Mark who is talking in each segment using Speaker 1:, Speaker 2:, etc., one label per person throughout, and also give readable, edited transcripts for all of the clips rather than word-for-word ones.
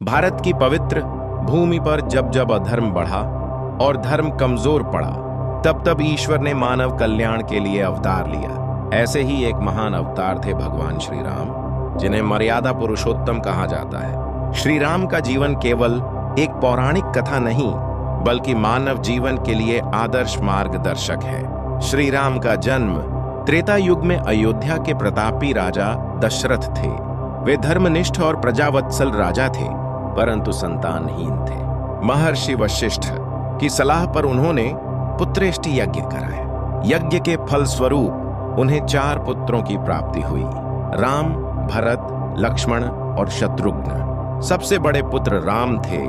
Speaker 1: भारत की पवित्र भूमि पर जब जब अधर्म बढ़ा और धर्म कमजोर पड़ा, तब तब ईश्वर ने मानव कल्याण के लिए अवतार लिया। ऐसे ही एक महान अवतार थे भगवान श्री राम, जिन्हें मर्यादा पुरुषोत्तम कहा जाता है। श्री राम का जीवन केवल एक पौराणिक कथा नहीं, बल्कि मानव जीवन के लिए आदर्श मार्गदर्शक है। श्री राम का जन्म त्रेता युग में अयोध्या के प्रतापी राजा दशरथ थे। वे धर्मनिष्ठ और प्रजावत्सल राजा थे, परंतु संतानहीन थे। महर्षि वशिष्ठ की सलाह पर उन्होंने पुत्रेष्टि यज्ञ कराया। यज्ञ के फल स्वरूप उन्हें 4 पुत्रों की प्राप्ति हुई, राम, भरत, लक्ष्मण और शत्रुघ्न। सबसे बड़े पुत्र राम थे,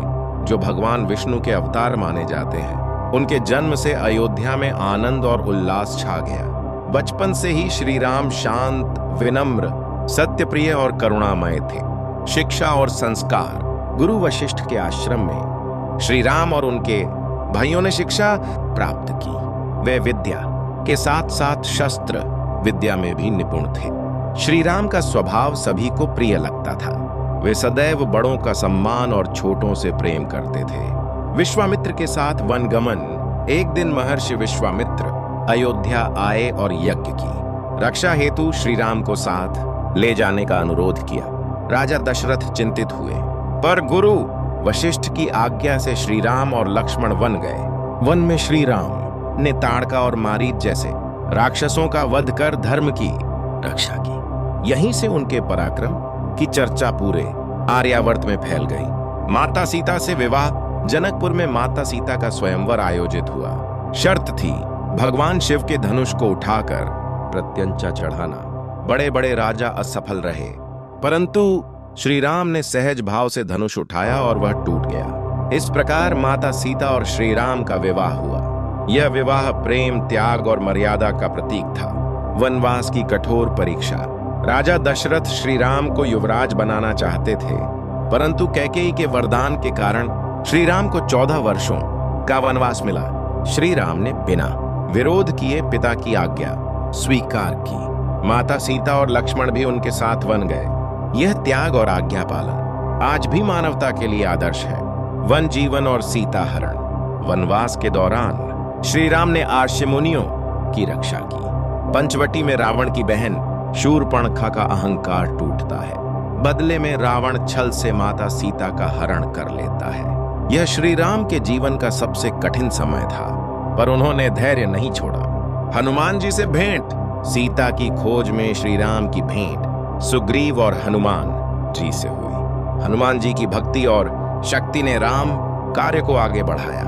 Speaker 1: जो भगवान विष्णु के अवतार माने जाते हैं। उनके जन्म से अयोध्या में आनंद और उल्लास छा गया। बचपन से ही श्री राम शांत, विनम्र, सत्यप्रिय और करुणामय थे। शिक्षा और संस्कार। गुरु वशिष्ठ के आश्रम में श्री राम और उनके भाइयों ने शिक्षा प्राप्त की। वे विद्या के साथ साथ शस्त्र विद्या में भी निपुण थे। श्री राम का स्वभाव सभी को प्रिय लगता था। वे सदैव बड़ों का सम्मान और छोटों से प्रेम करते थे। विश्वामित्र के साथ वनगमन। एक दिन महर्षि विश्वामित्र अयोध्या आए और यज्ञ की रक्षा हेतु श्री राम को साथ ले जाने का अनुरोध किया। राजा दशरथ चिंतित हुए, पर गुरु वशिष्ठ की आज्ञा से श्री राम और लक्ष्मण वन गए। वन में श्री राम ने ताड़का और मारीच जैसे राक्षसों का वध कर धर्म की रक्षा की। यहीं से उनके पराक्रम की चर्चा पूरे आर्यावर्त में फैल गई। माता सीता से विवाह। जनकपुर में माता सीता का स्वयंवर आयोजित हुआ। शर्त थी, भगवान शिव के धनुष को उठाकर प्रत्यंचा चढ़ाना। बड़े बड़े राजा असफल रहे, परंतु श्री राम ने सहज भाव से धनुष उठाया और वह टूट गया। इस प्रकार माता सीता और श्री राम का विवाह हुआ। यह विवाह प्रेम, त्याग और मर्यादा का प्रतीक था। वनवास की कठोर परीक्षा। राजा दशरथ श्री राम को युवराज बनाना चाहते थे, परंतु कैकेयी के वरदान के कारण श्री राम को 14 वर्षों का वनवास मिला। श्री राम ने बिना विरोध किए पिता की आज्ञा स्वीकार की। माता सीता और लक्ष्मण भी उनके साथ वन गए। यह त्याग और आज्ञा पालन आज भी मानवता के लिए आदर्श है। वन जीवन और सीता हरण। वनवास के दौरान श्री राम ने आर्ष्य मुनियों की रक्षा की। पंचवटी में रावण की बहन शूर्पणखा का अहंकार टूटता है। बदले में रावण छल से माता सीता का हरण कर लेता है। यह श्री राम के जीवन का सबसे कठिन समय था, पर उन्होंने धैर्य नहीं छोड़ा। हनुमान जी से भेंट। सीता की खोज में श्री राम की भेंट सुग्रीव और हनुमान जी से हुई। हनुमान जी की भक्ति और शक्ति ने राम कार्य को आगे बढ़ाया।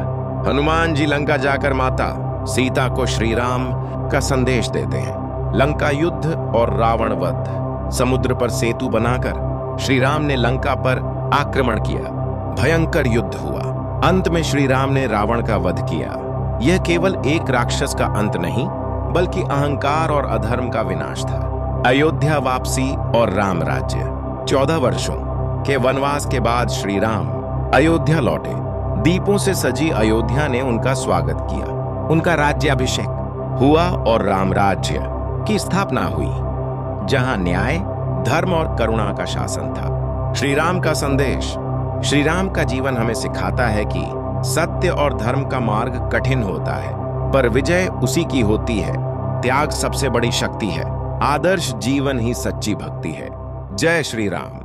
Speaker 1: हनुमान जी लंका जाकर माता सीता को श्री राम का संदेश देते हैं। लंका युद्ध और रावण वध। समुद्र पर सेतु बनाकर श्री राम ने लंका पर आक्रमण किया। भयंकर युद्ध हुआ। अंत में श्री राम ने रावण का वध किया। यह केवल एक राक्षस का अंत नहीं, बल्कि अहंकार और अधर्म का विनाश था। अयोध्या वापसी और राम राज्य। 14 वर्षों के वनवास के बाद श्री राम अयोध्या लौटे। दीपों से सजी अयोध्या ने उनका स्वागत किया। उनका राज्याभिषेक हुआ और राम राज्य की स्थापना हुई, जहां न्याय, धर्म और करुणा का शासन था। श्री राम का संदेश। श्री राम का जीवन हमें सिखाता है कि सत्य और धर्म का मार्ग कठिन होता है, पर विजय उसी की होती है। त्याग सबसे बड़ी शक्ति है। आदर्श जीवन ही सच्ची भक्ति है। जय श्री राम।